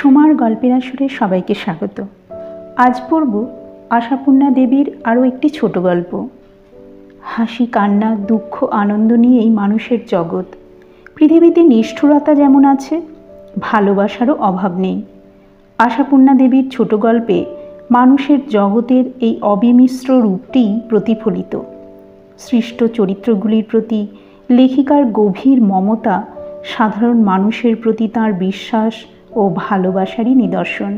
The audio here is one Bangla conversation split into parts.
সোমার গল্পের আসরে সবাইকে স্বাগত। আজ পড়ব আশাপূর্ণা দেবীর আরও একটি ছোট গল্প। হাসি, কান্না, দুঃখ, আনন্দ নিয়েই মানুষের জগৎ। পৃথিবীতে নিষ্ঠুরতা যেমন আছে, ভালোবাসারও অভাব নেই। আশাপূর্ণা দেবীর ছোট গল্পে মানুষের জগতের এই অবিমিশ্র রূপটিই প্রতিফলিত। সৃষ্ট চরিত্রগুলির প্রতি লেখিকার গভীর মমতা সাধারণ মানুষের প্রতি তাঁর বিশ্বাস ও ভালোবাসারই নিদর্শন।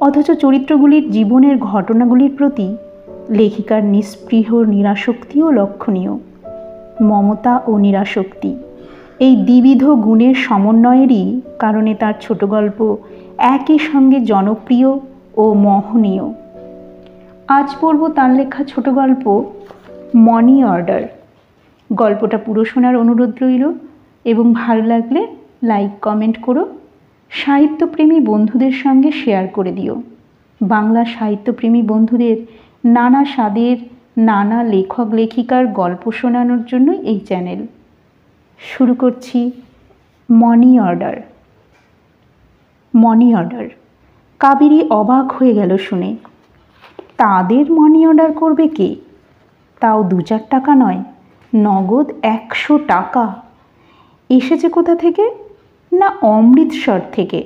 অথচ চরিত্রগুলির জীবনের ঘটনাগুলির প্রতি লেখিকার নিস্পৃহ নিরাসক্তিও লক্ষণীয়। মমতা ও নিরাসক্তি, এই দ্বিবিধ গুণের সমন্বয়েরই কারণে তার ছোট গল্প একই সঙ্গে জনপ্রিয় ও মোহনীয়। আজ পড়ব তার লেখা ছোট গল্প মানি অর্ডার। গল্পটা পুরো শোনার অনুরোধ রইল এবং ভালো লাগলে লাইক, কমেন্ট করো। সাহিত্যপ্রেমী বন্ধুদের সঙ্গে শেয়ার করে দিও। বাংলা সাহিত্যপ্রেমী বন্ধুদের নানা স্বাদের, নানা লেখক লেখিকার গল্প শোনানোর জন্য এই চ্যানেল। শুরু করছি money order. Money order. Kaveri অবাক হয়ে গেল শুনে। তাদের মানি অর্ডার করবে কে? তাও 2-4 টাকা নয়, নগদ 100 টাকা। এসেছে কোথা থেকে? না অমৃতসর থেকে।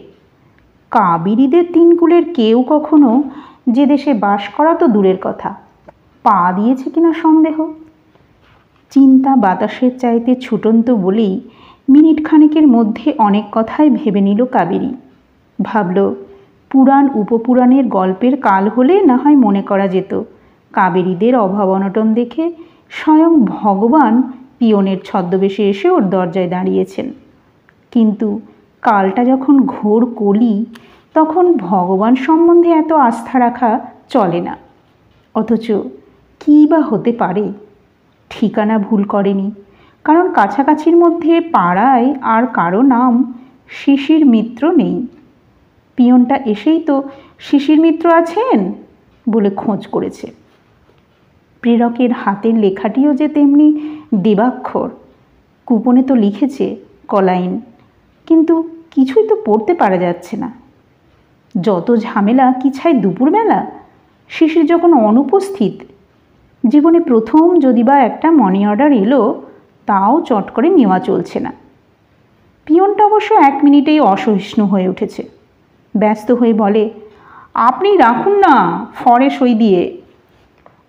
কাবেরীদের 3 কুলের কেউ কখনো যে দেশে বাস করা তো দূরের কথা, পা দিয়েছে কিনা সন্দেহ। চিন্তা বাতাসের চাইতে ছুটন্ত বলেই মিনিট খানেকের মধ্যে অনেক কথাই ভেবে নিল কাবেরী। ভাবল, পুরাণ উপপুরাণের গল্পের কাল হলে না হয় মনে করা যেত কাবেরীদের অভাব অনটন দেখে স্বয়ং ভগবান পিয়নের ছদ্মবেশে এসে ওর দরজায় দাঁড়িয়েছেন। কিন্তু কালটা যখন ঘোর কলি, তখন ভগবান সম্বন্ধে এত আস্থা রাখা চলে না। অথচ কী বা হতে পারে? ঠিকানা ভুল করেনি, কারণ কাছাকাছির মধ্যে পাড়ায় আর কারো নাম শিশির মিত্র নেই। পিয়নটা এসেই তো শিশির মিত্র আছেন বলে খোঁজ করেছে। প্রেরকের হাতের লেখাটিও যে তেমনি দেবাক্ষর। কুপনে তো লিখেছে কলাইন, কিন্তু কিছুই তো পড়তে পারা যাচ্ছে না। যত ঝামেলা কি ছাই দুপুরবেলা, শিশির যখন অনুপস্থিত। জীবনে প্রথম যদি বা একটা মানি অর্ডার এলো, তাও চট করে নেওয়া চলছে না। পিয়নটা অবশ্য 1 মিনিটেই অসহিষ্ণু হয়ে উঠেছে। ব্যস্ত হয়ে বলে, আপনি রাখুন না, ফরে সই দিয়ে।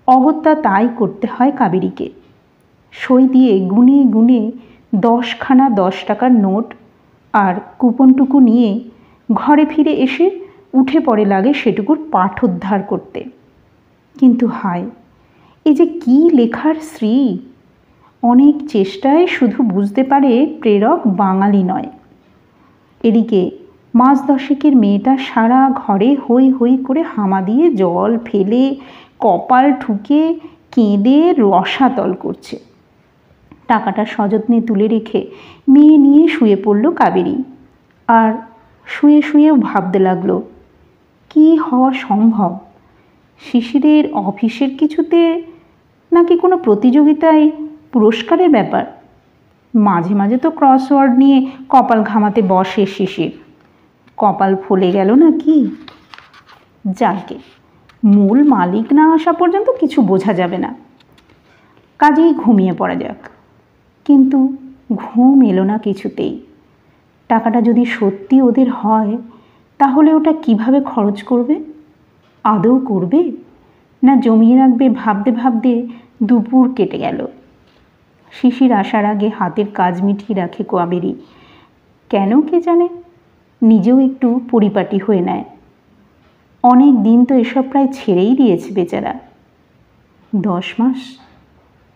অগত্যা তাই করতে হয় কাবেরীকে। সই দিয়ে গুনে গুনে 10খানা 10 টাকার নোট আর কুপনটুকু নিয়ে ঘরে ফিরে এসে উঠে পড়ে লাগে সেটুকুর পাঠোদ্ধার করতে। কিন্তু হায়, এই যে কী লেখার শ্রী! অনেক চেষ্টায় শুধু বুঝতে পারে প্রেরক বাঙালি নয়। এদিকে মাস 10-এর মেয়েটা সারা ঘরে হই হই করে হামা দিয়ে জল ফেলে কপাল ঠুকে কেঁদে রসাতল করছে। টাকাটা সযত্নে তুলে রেখে মেয়ে নিয়ে শুয়ে পড়ল কাবেরী। আর শুয়ে শুয়েও ভাবতে লাগলো, কি হওয়া সম্ভব? শিশিরের অফিসের কিছুতে নাকি কোনো প্রতিযোগিতায় পুরস্কারের ব্যাপার? মাঝে মাঝে তো ক্রসওয়ার্ড নিয়ে কপাল ঘামাতে বসে শিশির। কপাল ফুলে গেল না কি? যাকে মূল মালিক না আসা পর্যন্ত কিছু বোঝা যাবে না। কাজেই ঘুমিয়ে পড়া যাক। কিন্তু ঘুম এলো না কিছুতেই। টাকাটা যদি সত্যি ওদের হয়, তাহলে ওটা কিভাবে খরচ করবে? আদৌ করবে না জমিয়ে রাখবে ভাবতে ভাবতে দুপুর কেটে গেল। শিশির আসার আগে হাতের কাজ মিটিয়ে রাখে কাবেরী। কেন কে জানে, নিজেও একটু পরিপাটি হয়ে নেয়। অনেক দিন তো এসব প্রায় ছেড়েই দিয়েছে বেচারা। 10 মাস?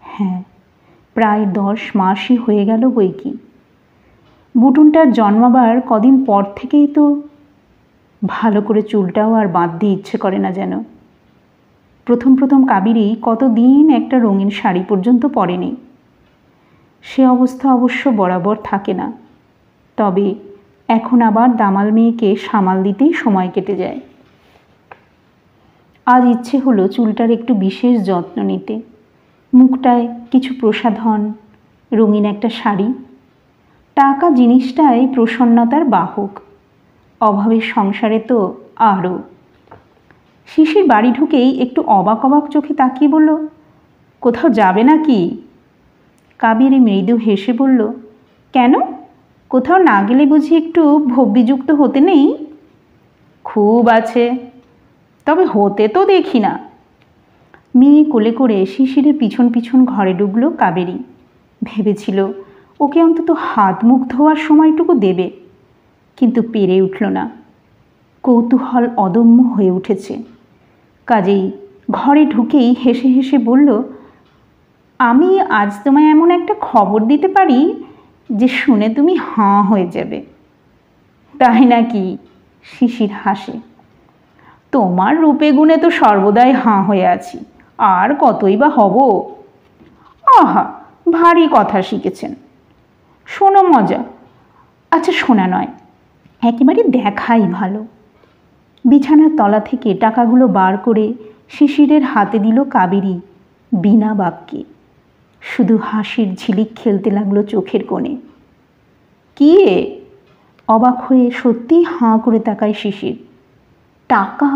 হ্যাঁ, প্রায় 10 মাসই হয়ে গেল বই কি। বুটুনটার জন্মাবার কদিন পর থেকেই তো ভালো করে চুলটাও আর বাঁধতে ইচ্ছে করে না যেন। প্রথম প্রথম কাবেরী কতদিন একটা রঙিন শাড়ি পর্যন্ত পরেনি। সে অবস্থা অবশ্য বরাবর থাকে না, তবে এখন আবার দামাল মেয়েকে সামাল দিতেই সময় কেটে যায়। আজ ইচ্ছে হলো চুলটার একটু বিশেষ যত্ন নিতে, মুখটায় কিছু প্রসাধন, রঙিন একটা শাড়ি। টাকা জিনিসটাই প্রসন্নতার বাহক। অভাবের সংসারে তো আরও। শিশির বাড়ি ঢুকেই একটু অবাক অবাক চোখে তাকিয়ে বলল, কোথাও যাবে নাকি? কাবেরী মৃদু হেসে বলল, কেন, কোথাও না গেলে বুঝি একটু ভব্যযুক্ত হতে নেই? খুব আছে, তবে হতে তো দেখি না। মেয়ে কোলে করে শিশিরের পিছন পিছন ঘরে ঢুকলো কাবেরী। ভেবেছিল ওকে অন্তত হাত মুখ ধোয়ার সময়টুকু দেবে, কিন্তু পেরে উঠল না। কৌতূহল অদম্য হয়ে উঠেছে। কাজেই ঘরে ঢুকেই হেসে হেসে বলল, আমি আজ তোমায় এমন একটা খবর দিতে পারি যে শুনে তুমি হাঁ হয়ে যাবে। তাই নাকি? শিশির হাসে। তোমার রূপে গুণে তো সর্বদাই হাঁ হয়ে আছি, আর কতই বা হব। আহা, ভারী কথা শিখেছেন। শোনো মজা। আচ্ছা, শোনা নয়, একেবারে দেখাই ভালো। বিছানার তলা থেকে টাকাগুলো বার করে শিশিরের হাতে দিল কাবেরী বিনা বাক্যে। শুধু হাসির ঝিলিক খেলতে লাগলো চোখের কোণে। কি এ? অবাক হয়ে সত্যিই হাঁ করে তাকায় শিশির। টাকা?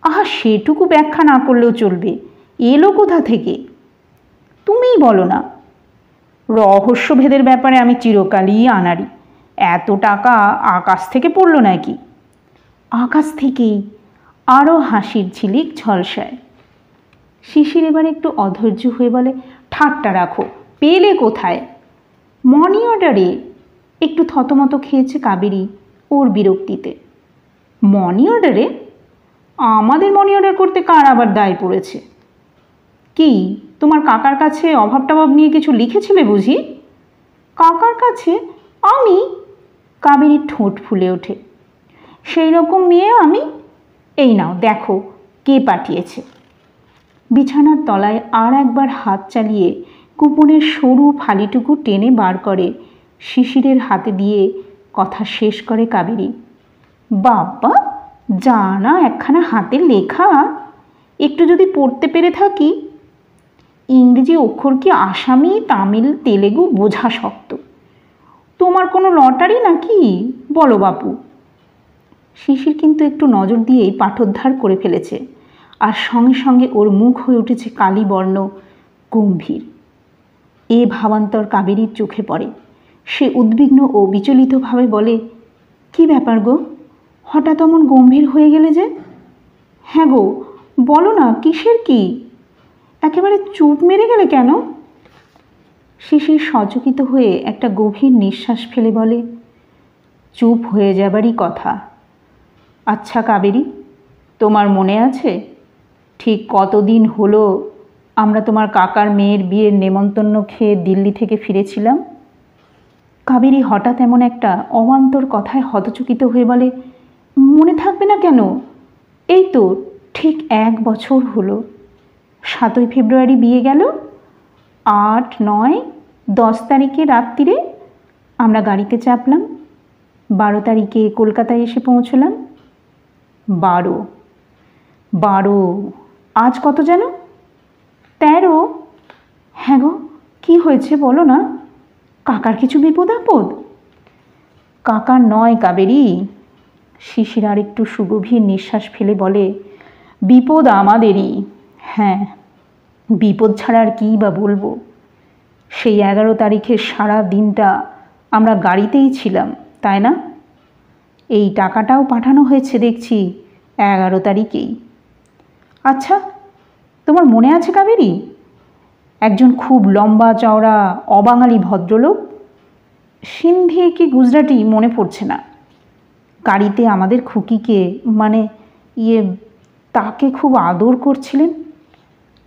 আহা, সেটুকু ব্যাখ্যা না করলেও চলবে। এলো কোথা থেকে? তুমিই বলো না। রহস্যভেদের ব্যাপারে আমি চিরকালই আনাড়ি। এত টাকা আকাশ থেকে পড়ল নাকি? আকাশ থেকেই। আরও হাসির ঝিলিক ঝলসায়। শিশির এবার একটু অধৈর্য হয়ে বলে, ঠাট্টা রাখো, পেলে কোথায়? মানি অর্ডারে। একটু থতমত খেয়েছে কাবেরী ওর বিরক্তিতে। মানি অর্ডারে? আমাদের মানি অর্ডার করতে কার আবার দায় পড়েছে? কি, তোমার কাকার কাছে অভাব টভাব নিয়ে কিছু লিখেছিলে বুঝি? কাকার কাছে? আমি? কাবেরীর ঠোঁট ফুলে ওঠে। সেই রকম মেয়ে আমি। এই নাও দেখো কে পাঠিয়েছে। বিছানার তলায় আর একবার হাত চালিয়ে কুপনের সরু ফালিটুকু টেনে বার করে শিশিরের হাতে দিয়ে কথা শেষ করে কাবেরী। বাবা, জানা একখানা হাতের লেখা, একটু যদি পড়তে পেরে থাকি। ইংরেজি অক্ষর কি আসামি, তামিল, তেলেগু বোঝা শক্ত। তোমার কোনো লটারি নাকি? বলো বাপু। শিশির কিন্তু একটু নজর দিয়েই পাঠোদ্ধার করে ফেলেছে, আর সঙ্গে সঙ্গে ওর মুখ হয়ে উঠেছে কালীবর্ণ, গম্ভীর। এ ভাবান্তর কাবেরীর চোখে পড়ে। সে উদ্বিগ্ন ও বিচলিতভাবে বলে, কি ব্যাপার গো, হঠাৎ অমন গম্ভীর হয়ে গেলে যে? হ্যাঁ গো, বলো না, কিসের কি? একেবারে চুপ মেরে গেলে কেন? শিশির সচকিত হয়ে একটা গভীর নিঃশ্বাস ফেলে বলে, চুপ হয়ে যাবারই কথা। আচ্ছা কাবেরী, তোমার মনে আছে ঠিক কতদিন হলো আমরা তোমার কাকার মেয়ের বিয়ের নেমন্তন্ন খেয়ে দিল্লি থেকে ফিরেছিলাম? কাবেরী হঠাৎ এমন একটা অবান্তর কথায় হতচকিত হয়ে বলে, মনে থাকবে না কেন? এই তো ঠিক 1 বছর হলো। 7ই ফেব্রুয়ারি বিয়ে গেল, 8, 9, 10 তারিখে রাত্রিরে আমরা গাড়িতে চাপলাম, 12 তারিখে কলকাতায় এসে পৌঁছলাম। 12, আজ কত যেন? 13। হ্যাঁ গো, কী হয়েছে বলো না? কাকার কিছু বিপদ আপদ? কাকার নয় কাবেরী। শিশির আর একটু সুগভীর নিঃশ্বাস ফেলে বলে, বিপদ আমাদেরই। হ্যাঁ, বিপদ ছাড়া আর কী বা বলবো। সেই 11 তারিখের সারা দিনটা আমরা গাড়িতেই ছিলাম, তাই না? এই টাকাটাও পাঠানো হয়েছে দেখছি 11 তারিখেই। আচ্ছা, তোমার মনে আছে কাবেরী, একজন খুব লম্বা চওড়া অবাঙালি ভদ্রলোক, সিন্ধি কি গুজরাটি মনে পড়ছে না, গাড়িতে আমাদের খুকিকে মানে তাকে খুব আদর করছিলেন?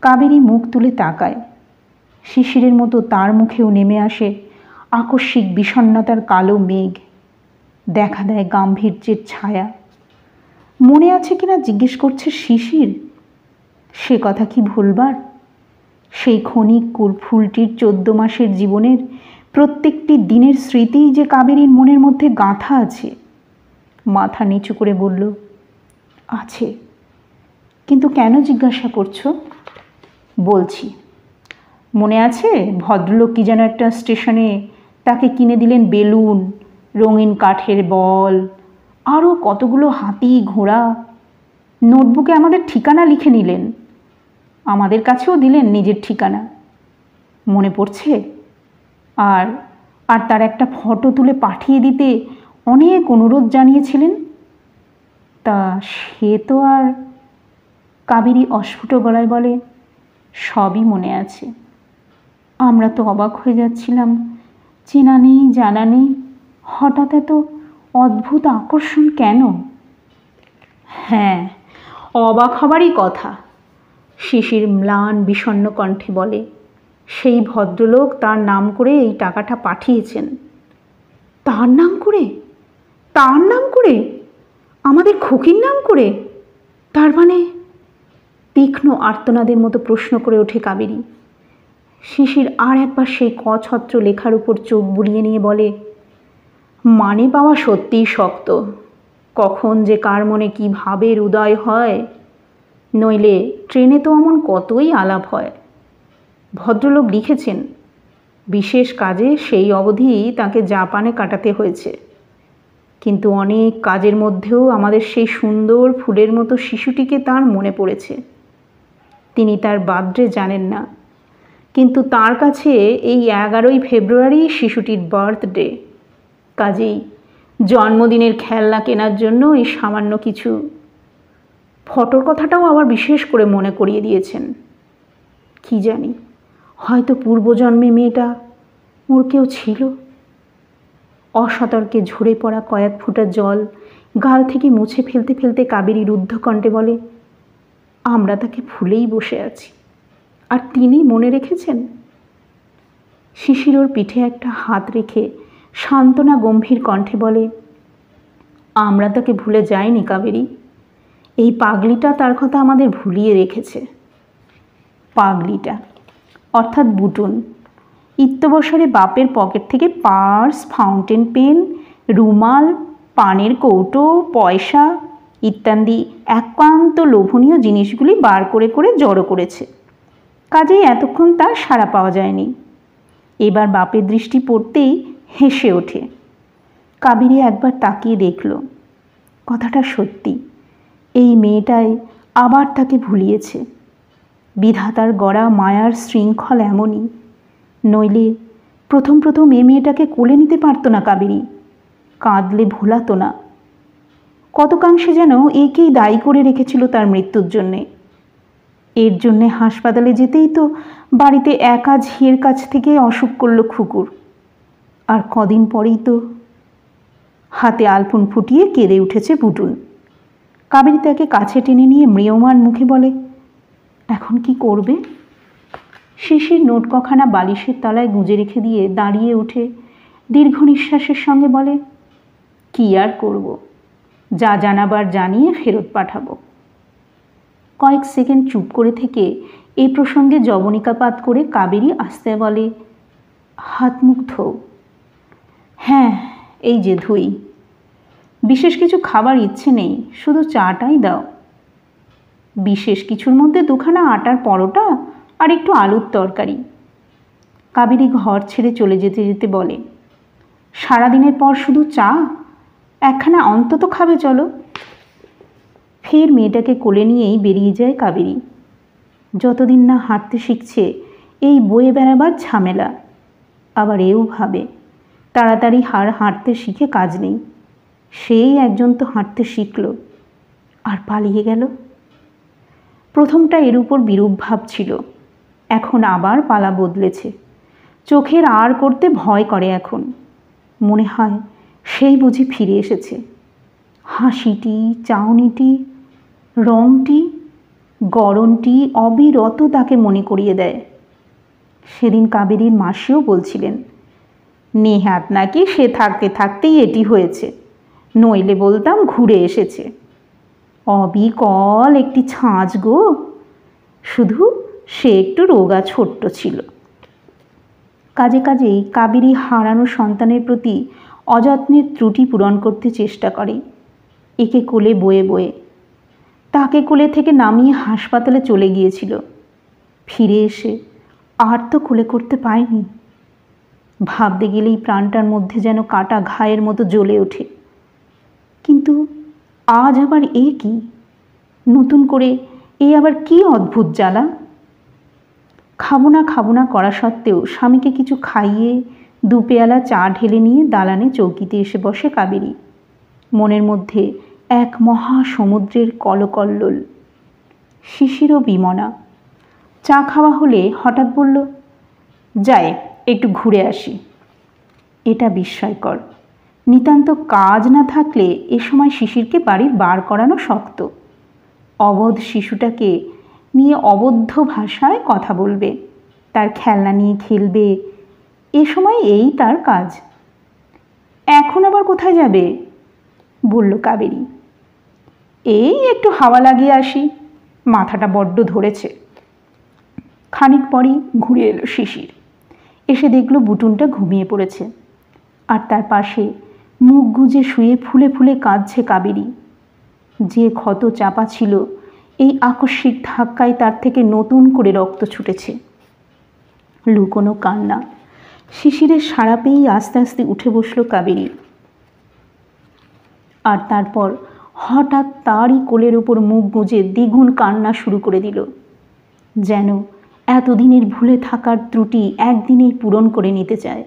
কাবেরী মুখ তুলে তাকায়। শিশিরের মতো তার মুখেও নেমে আসে আকস্মিক বিষণ্ণতার কালো মেঘ, দেখা দেয় গাম্ভীর্যের ছায়া। মনে আছে কিনা জিজ্ঞেস করছে শিশির। সে কথা কি ভুলবার? সেই ক্ষণিক ফুলটির 14 মাসের জীবনের প্রত্যেকটি দিনের স্মৃতিই যে কাবেরীর মনের মধ্যে গাঁথা আছে। মাথা নিচু করে বলল, আছে। কিন্তু কেন জিজ্ঞাসা করছো? বলছি। মনে আছে ভদ্রলোক কি যেন একটা স্টেশনে তাকে কিনে দিলেন বেলুন, রঙিন কাঠের বল, আরও কতগুলো হাতি ঘোড়া। নোটবুকে আমাদের ঠিকানা লিখে নিলেন, আমাদের কাছেও দিলেন নিজের ঠিকানা, মনে পড়ছে? আর আর তার একটা ফটো তুলে পাঠিয়ে দিতে অনেক অনুরোধ জানিয়েছিলেন। তা সে তো আর। কাবেরী অস্ফুট গলায় বলে, সবই মনে আছে। আমরা তো অবাক হয়ে যাচ্ছিলাম, চেনা নেই জানা নেই, হঠাৎ এত অদ্ভুত আকর্ষণ কেন? হ্যাঁ, অবাক হবারই কথা। শিশির ম্লান বিষণ্ণ কণ্ঠে বলে, সেই ভদ্রলোক তার নাম করে এই টাকাটা পাঠিয়েছেন। তার নাম করে? তার নাম করে? আমাদের খুকির নাম করে? তার মানে? তীক্ষ্ণ আর্তনাদের মতো প্রশ্ন করে ওঠে কাবেরী। শিশির আর একবার সেই কছত্র লেখার উপর চোখ বুলিয়ে নিয়ে বলে, মানে পাওয়া সত্যিই শক্ত। কখন যে কার মনে কী ভাবের উদয় হয়, নইলে ট্রেনে তো এমন কতই আলাপ হয়। ভদ্রলোক লিখেছেন, বিশেষ কাজে সেই অবধি তাকে জাপানে কাটাতে হয়েছে, কিন্তু অনেক কাজের মধ্যেও আমাদের সেই সুন্দর ফুলের মতো শিশুটিকে তার মনে পড়েছে। তিনি তার বার্থডে জানেন না, কিন্তু তার কাছে এই 11ই ফেব্রুয়ারি শিশুটির বার্থডে। কাজেই জন্মদিনের খেলনা কেনার জন্য এই সামান্য কিছু। ফটোর কথাটাও আবার বিশেষ করে মনে করিয়ে দিয়েছেন। কি জানি, হয়তো পূর্বজন্মে মেয়েটা ওর কেউ ছিল। অসতর্কে ঝরে পড়া কয়েক ফোঁটা জল গাল থেকে মুছে ফেলতে ফেলতে কাবেরী রুদ্ধ কণ্ঠে বলে, আমরা তাকে ভুলেই বসে আছি, আর তিনি মনে রেখেছেন। শিশির ওর পিঠে একটা হাত রেখে সান্ত্বনা গম্ভীর কণ্ঠে বলে, আমরা তাকে ভুলে যাইনি কাবেরী, এই পাগলিটা তার কথা আমাদের ভুলিয়ে রেখেছে। পাগলিটা অর্থাৎ বুটুন ইত্যবসরে বাপের পকেট থেকে পার্স, ফাউন্টেন পেন, রুমাল, পানের কৌটো, পয়সা ইত্যাদি একান্ত লোভনীয় জিনিসগুলি বার করে করে জড়ো করেছে। কাজেই এতক্ষণ তার সাড়া পাওয়া যায়নি। এবার বাপের দৃষ্টি পড়তেই হেসে ওঠে। কাবেরী একবার তাকিয়ে দেখল, কথাটা সত্যি। এই মেয়েটাই আবার তাকে ভুলিয়েছে। বিধাতার গড়া মায়ার শৃঙ্খল এমনই, নইলে প্রথম প্রথম এ মেয়েটাকে কোলে নিতে পারত না কাবেরী, কাঁদলে ভোলাতো না। কতকাংশে যেন একেই দায়ী করে রেখেছিল তার মৃত্যুর জন্যে। এর জন্যে হাসপাতালে যেতেই তো বাড়িতে একা ঝিয়ের কাছ থেকে অসুখ করল খুকুর, আর কদিন পরেই তো। হাতে আলপন ফুটিয়ে কেঁদে উঠেছে বুটুন। কাবেরী তাকে কাছে টেনে নিয়ে ম্রিয়মাণ মুখে বলে, এখন কি করবে? শিশির নোট কখানা বালিশের তলায় গুঁজে রেখে দিয়ে দাঁড়িয়ে উঠে দীর্ঘ নিঃশ্বাসের সঙ্গে বলে, কি আর করব, যা জানাবার জানিয়ে ফেরত পাঠাবো। কয়েক সেকেন্ড চুপ করে থেকে এই প্রসঙ্গে জবনিকাপাত করে কাবেরী আস্তে বলে, হাত মুখ ধোও। হ্যাঁ, এই যে ধুই। বিশেষ কিছু খাবার ইচ্ছে নেই, শুধু চাটাই দাও। বিশেষ কিছুর মধ্যে দুখানা আটার পরোটা আর একটু আলুর তরকারি। কাবেরী ঘর ছেড়ে চলে যেতে যেতে বলে, সারাদিনের পর শুধু চা, একখানা অন্তত খাবে চলো। ফের মেয়েটাকে কোলে নিয়েই বেরিয়ে যায় কাবেরী। যতদিন না হাঁটতে শিখছে এই বয়ে বেড়াবার ঝামেলা। আবার এও ভাবে, তাড়াতাড়ি হাঁটতে শিখে কাজ নেই। সেই একজন তো হাঁটতে শিখল আর পালিয়ে গেল। প্রথমটা এর উপর বিরূপ ভাব ছিল, এখন আবার পালা বদলেছে। চোখের আর করতে ভয় করে এখন। মনে হয় সেই বুঝি ফিরে এসেছে। হাসিটি, চাউনিটি, রংটি, গড়নটি অবিরত তাকে মনে করিয়ে দেয়। সেদিন কাবেরীর মাসিও বলছিলেন, নেহাত নাকি সে থাকতে থাকতেই এটি হয়েছে, নইলে বলতাম ঘুরে এসেছে। অবিকল একটি ছাঁচ গো, শুধু সে একটু রোগা ছোট্ট ছিল। কাজে কাজেই কাবেরী হারানো সন্তানের প্রতি অযত্নের ত্রুটি পূরণ করতে চেষ্টা করে। একে কোলে বয়ে বয়ে তাকে কোলে থেকে নামিয়ে হাসপাতালে চলে গিয়েছিল। ফিরে এসে আর তো কোলে করতে পায়নি। ভাবতে গেলেই প্রাণটার মধ্যে যেন কাটা ঘায়ের মতো জ্বলে ওঠে। কিন্তু কিন্তু আজ আবার এ কি, নতুন করে এ আবার কি অদ্ভুত জ্বালা। খাবো না করা সত্ত্বেও স্বামীকে কিছু খাইয়ে দুপেয়ালা চা ঢেলে নিয়ে দালানে চৌকিতে এসে বসে কাবেরী। মনের মধ্যে এক মহা সমুদ্রের কলকল্লোল। শিশিরও বিমনা। চা খাওয়া হলে হঠাৎ বলল, যাই একটু ঘুরে আসি। এটা বিস্ময়কর। নিতান্ত কাজ না থাকলে এ সময় শিশিরকে বাড়ির বার করানো শক্ত। অবধ শিশুটাকে নিয়ে অবদ্ধ ভাষায় কথা বলবে, তার খেলনা নিয়ে খেলবে, এ সময় এই তার কাজ। এখন আবার কোথায় যাবে, বলল কাবেরী। এই একটু হাওয়া লাগিয়ে আসি, মাথাটা বড্ড ধরেছে। খানিক পরই ঘুরে এলো শিশির। এসে দেখল বুটুনটা ঘুমিয়ে পড়েছে, আর তার পাশে মুখ গুজে শুয়ে ফুলে ফুলে কাঁদছে কাবেরী। যে ক্ষত চাপা ছিল, এই আকস্মিক ধাক্কায় তার থেকে নতুন করে রক্ত ছুটেছে। লুকোনো কান্না। শিশিরের সাড়া পেয়েই আস্তে আস্তে উঠে বসল কাবেরী। আর তারপর হঠাৎ তারই কোলের ওপর মুখ গুজে দ্বিগুণ কান্না শুরু করে দিল, যেন এতদিনের ভুলে থাকার ত্রুটি একদিনেই পূরণ করে নিতে চায়।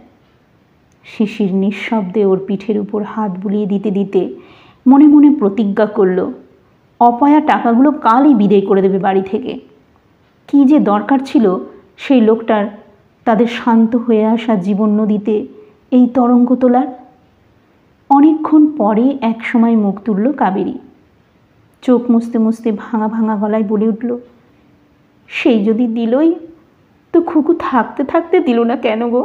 শিশির নিঃশব্দে ওর পিঠের উপর হাত বুলিয়ে দিতে দিতে মনে মনে প্রতিজ্ঞা করল, অপয়া টাকাগুলো কালই বিদায় করে দেবে বাড়ি থেকে। কী যে দরকার ছিল সেই লোকটার তাদের শান্ত হয়ে আসা জীবন নদীতে এই তরঙ্গ তোলার। অনেকক্ষণ পরে এক সময় মুখ তুলল কাবেরী। চোখ মুছতে মুছতে ভাঙা ভাঙা গলায় বলে উঠল, সেই যদি দিলই তো খুকু থাকতে থাকতে দিল না কেন গো?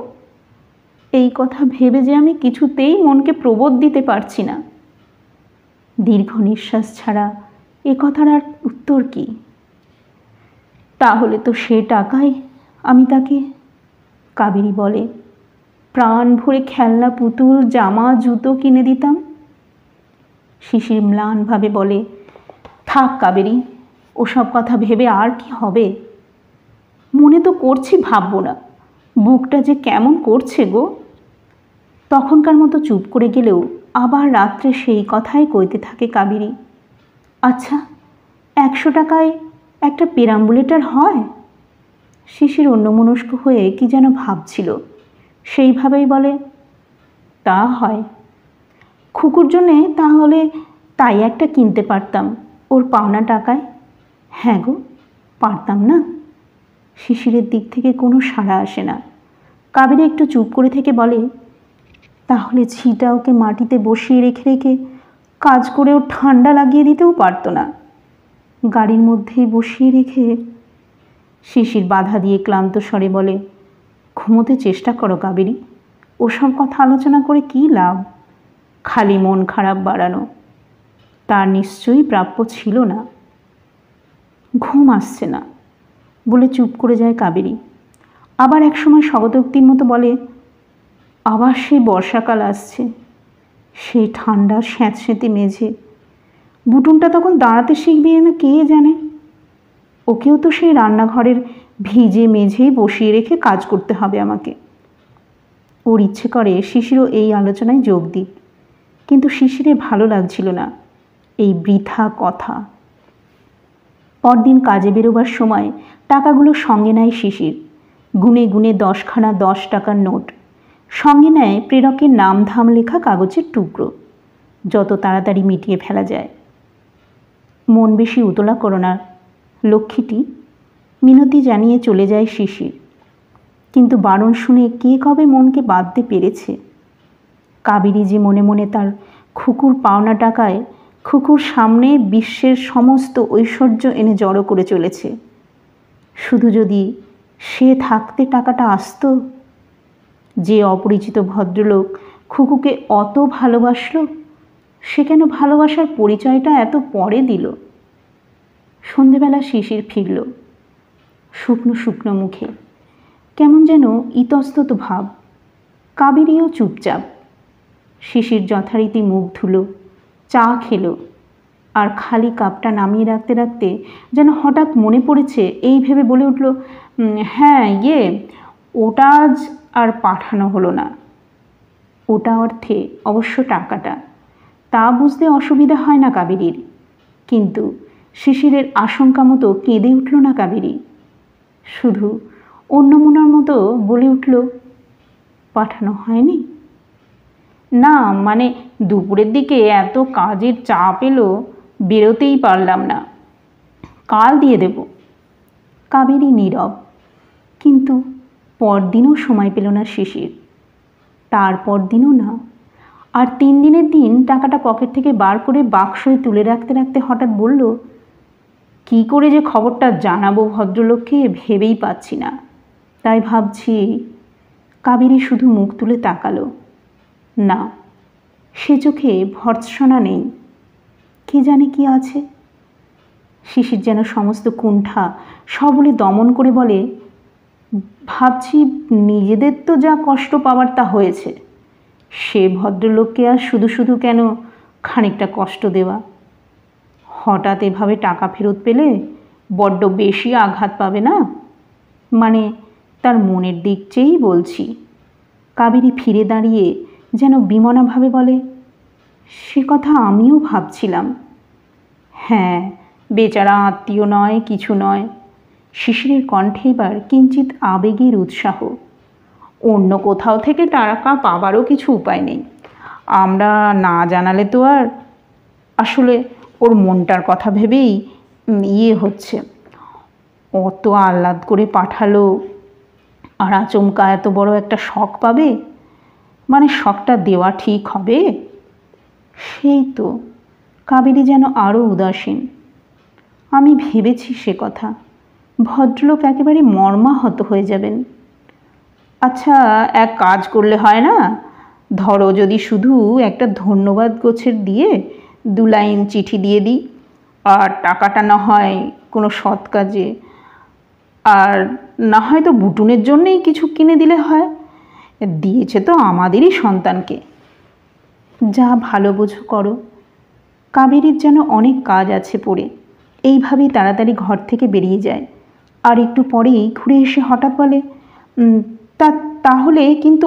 এই কথা ভেবে যে আমি কিছুতেই মনকে প্রবোধ দিতে পারছি না। দীর্ঘ নিঃশ্বাস ছাড়া এ কথার আর উত্তর কি? তাহলে তো সে টাকায় আমি তাকে, কাবেরী বলে, প্রাণ ভরে খেলনা পুতুল জামা জুতো কিনে দিতাম। শিশির ম্লানভাবে বলে, থাক কাবেরী, ওসব কথা ভেবে আর কি হবে? মনে তো করছি ভাববো না, বুকটা যে কেমন করছে গো। তখনকার মতো চুপ করে গেলেও আবার রাত্রে সেই কথাই কইতে থাকে কাবেরী। আচ্ছা, 100 টাকায় একটা পেরাম্বুলেটর হয়? শিশির অন্যমনস্ক হয়ে কি যেন ভাবছিল, সেইভাবেই বলে, তা হয়। খুকুর জন্যে তাহলে তাই একটা কিনতে পারতাম ওর পাওনা টাকায়। হ্যাঁ গো, পারতাম না। শিশিরের দিক থেকে কোনো সাড়া আসে না। কাবেরী একটু চুপ করে থেকে বলে, তাহলে ঝিটা ওকে মাটিতে বসিয়ে রেখে রেখে কাজ করে ওর ঠান্ডা লাগিয়ে দিতেও পারতো না, গাড়ির মধ্যেই বসিয়ে রেখে। শিশির বাধা দিয়ে ক্লান্ত স্বরে বলে, ঘুমোতে চেষ্টা করো কাবেরী, ওসব কথা আলোচনা করে কী লাভ? খালি মন খারাপ বাড়ানো। তার নিশ্চয়ই প্রাপ্য ছিল না। ঘুম আসছে না বলে চুপ করে যায় কাবেরী। আবার এক সময় স্বগতোক্তির মতো বলে, আবার সেই বর্ষাকাল আসছে, সেই ঠান্ডা স্যাঁতস্যাঁতে মেঝে। বুটুনটা তখন দাঁড়াতে শিখবে না কে জানে। ওকেও তো সেই রান্নাঘরের ভিজে মেঝেই বসিয়ে রেখে কাজ করতে হবে আমাকে। ওর ইচ্ছে করে শিশিরও এই আলোচনায় যোগ দিক, কিন্তু শিশিরের ভালো লাগছিল না এই বৃথা কথা। পরদিন কাজে বেরোবার সময় টাকাগুলো সঙ্গে নেয় শিশির। গুনে গুনে 10খানা 10 টাকার নোট। সঙ্গে নেয় প্রেরকের নাম ধাম লেখা কাগজের টুকরো, যত তাড়াতাড়ি মিটিয়ে ফেলা যায়। মন বেশি উতলা করো না লক্ষ্মীটি, মিনতি জানিয়ে চলে যায় শিশির। কিন্তু বারণ শুনে কে কবে মনকে বাঁধতে পেরেছে? কাবেরী যে মনে মনে তার খুকুর পাওনা টাকায় খুকুর সামনে বিশ্বের সমস্ত ঐশ্বর্য এনে জড়ো করে চলেছে। শুধু যদি সে থাকতে টাকাটা আসতো। যে অপরিচিত ভদ্রলোক খুকুকে অত ভালোবাসল, সে কেন ভালোবাসার পরিচয়টা এত পরে দিল? সন্ধেবেলা শিশির ফিরল, শুকনো শুকনো মুখে, কেমন যেন ইতস্তত ভাব। কাবেরীও চুপচাপ। শিশির যথারীতি মুখ ধুলো, চা খেলো, আর খালি কাপটা নামিয়ে রাখতে রাখতে যেন হঠাৎ মনে পড়েছে এই ভেবে বলে উঠল, হ্যাঁ ওটা আজ আর পাঠানো হলো না। ওটা অর্থে অবশ্য টাকাটা, তা বুঝতে অসুবিধা হয় না কাবেরীর, কিন্তু শিশিরের আশঙ্কা মতো কেঁদে উঠল না কাবেরী, শুধু অন্যমনার মতো বলে উঠল, পাঠানো হয়নি? না, মানে দুপুরের দিকে এত কাজের চাপ এলো, বেরোতেই পারলাম না, কাল দিয়ে দেব। কাবেরী নীরব, কিন্তু পরদিনও সময় পেল না শিশির, তারপর দিনও না। আর 3 দিনের দিন টাকাটা পকেট থেকে বার করে বাক্সে তুলে রাখতে রাখতে হঠাৎ বলল, কি করে যে খবরটা জানাবো ভদ্রলোককে ভেবেই পাচ্ছি না, তাই ভাবছি। কাবেরী শুধু মুখ তুলে তাকালো, না, সে চোখে ভর্ৎসনা নেই, কে জানে কি আছে। শিশির যেন সমস্ত কুণ্ঠা সবলে দমন করে বলে, ভাবছি নিজেদের তো যা কষ্ট পাওয়ার তা হয়েছে, সে ভদ্রলোককে আর শুধু শুধু কেন খানিকটা কষ্ট দেওয়া। হঠাৎ এভাবে টাকা ফেরত পেলে বড্ড বেশি আঘাত পাবে না, মানে তার মনের দিক চেয়েই বলছি। কাবেরী ফিরে দাঁড়িয়ে যেন বিমনাভাবে বলে, সে কথা আমিও ভাবছিলাম। হ্যাঁ, বেচারা আত্মীয় নয়, কিছু নয়। শিশিরের কণ্ঠে এবার কিঞ্চিত আবেগের উৎসাহ। অন্য কোথাও থেকে টাকা পাবারও কিছু উপায় নেই, আমরা না জানালে তো আর। আসলে ওর মনটার কথা ভেবেই হচ্ছে, অত আহ্লাদ করে পাঠালো, আর আচমকা এত বড় একটা শখ পাবে, মানে শখটা দেওয়া ঠিক হবে? সেই তো। কাবেরী যেন আরও উদাসীন। আমি ভেবেছি সে কথা, ভদ্রলোক একেবারে মর্মাহত হয়ে যাবেন। আচ্ছা, এক কাজ করলে হয় না? ধরো যদি শুধু একটা ধন্যবাদ গোছের দিয়ে 2 লাইন চিঠি দিয়ে দিই, আর টাকাটা না হয় কোনো সৎ কাজে, আর না হয় তো বুটুনের জন্যেই কিছু কিনে দিলে হয়, দিয়েছে তো আমাদেরই সন্তানকে। যা ভালো বোঝো করো। কাবেরীর যেন অনেক কাজ আছে পড়ে, এইভাবেই তাড়াতাড়ি ঘর থেকে বেরিয়ে যায়। আর একটু পরেই ঘুরে এসে হঠাৎ বলে, তাহলে কিন্তু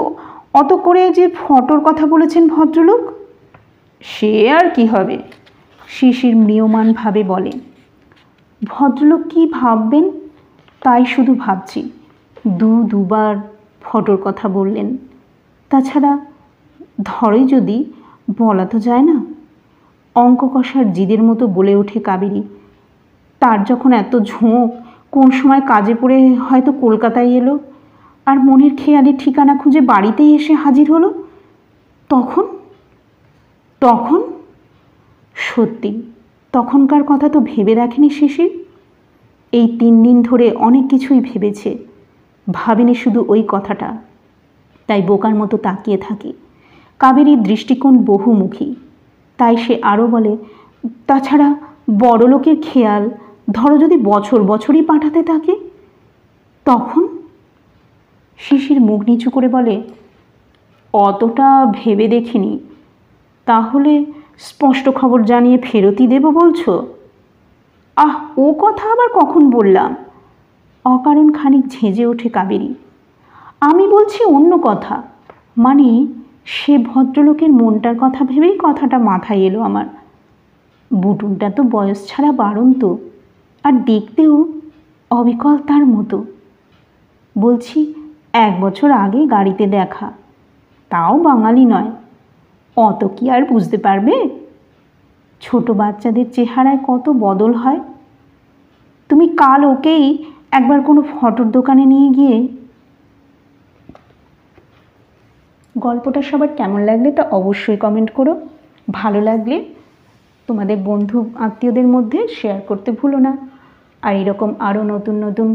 অত করে যে ফটোর কথা বলেছেন ভদ্রলোক? সে আর কি হবে, শিশির ম্রিয়মাণভাবে বলে। ভদ্রলোক কি ভাববেন তাই শুধু ভাবছি। দুবার ফটোর কথা বললেন। তাছাড়া ধরে যদি, বলা তো যায় না। অঙ্ক কষার জিদের মতো বলে ওঠে কাবেরী। তার যখন এত ঝোঁক, কোন সময় কাজে পড়ে হয়তো কলকাতায় এলো, আর মনের খেয়ালে ঠিকানা খুঁজে বাড়িতেই এসে হাজির হলো, তখন সত্যি তখনকার কথা তো ভেবে দেখেনি শিশির। এই 3 দিন ধরে অনেক কিছুই ভেবেছে, ভাবেনি শুধু ওই কথাটা, তাই বোকার মতো তাকিয়ে থাকে। কাবেরীর দৃষ্টিকোণ বহুমুখী, তাই সে আরও বলে, তাছাড়া বড়লোকের খেয়াল, ধরো যদি বছর বছরই পাঠাতে থাকে, তখন? শিশির মুখ নিচু করে বলে, অতটা ভেবে দেখিনি। তাহলে স্পষ্ট খবর জানিয়ে ফেরতই দেব বলছো? ও কথা আবার কখন বললাম? অকারণ খানিক ঝেঁজে ওঠে কাবেরী। আমি বলছি অন্য কথা, মানে সে ভদ্রলোকের মনটার কথা ভেবেই কথাটা মাথায় এলো আমার। বুটুনটা তো বয়স ছাড়া বাড়ন্ত, আর দেখতেও অবিকল তার মতো। বলছি 1 বছর আগে গাড়িতে দেখা, তাও বাঙালি নয়, অত কি আর বুঝতে পারবে? ছোট বাচ্চাদের চেহারায় কত বদল হয়। তুমি কাল ওকেই একবার কোনো ফটোর দোকানে নিয়ে গিয়ে। গল্পটা সবার কেমন লাগলে তা অবশ্যই কমেন্ট করো। ভালো লাগলে তোমাদের বন্ধু আত্মীয়দের মধ্যে শেয়ার করতে ভুলো না। আর এরকম আরও নতুন নতুন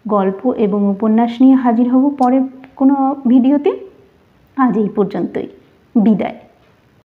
গল্প এবং উপন্যাস নিয়ে হাজির হব পরের কোনো ভিডিওতে। আজ এই পর্যন্তই, বিদায়।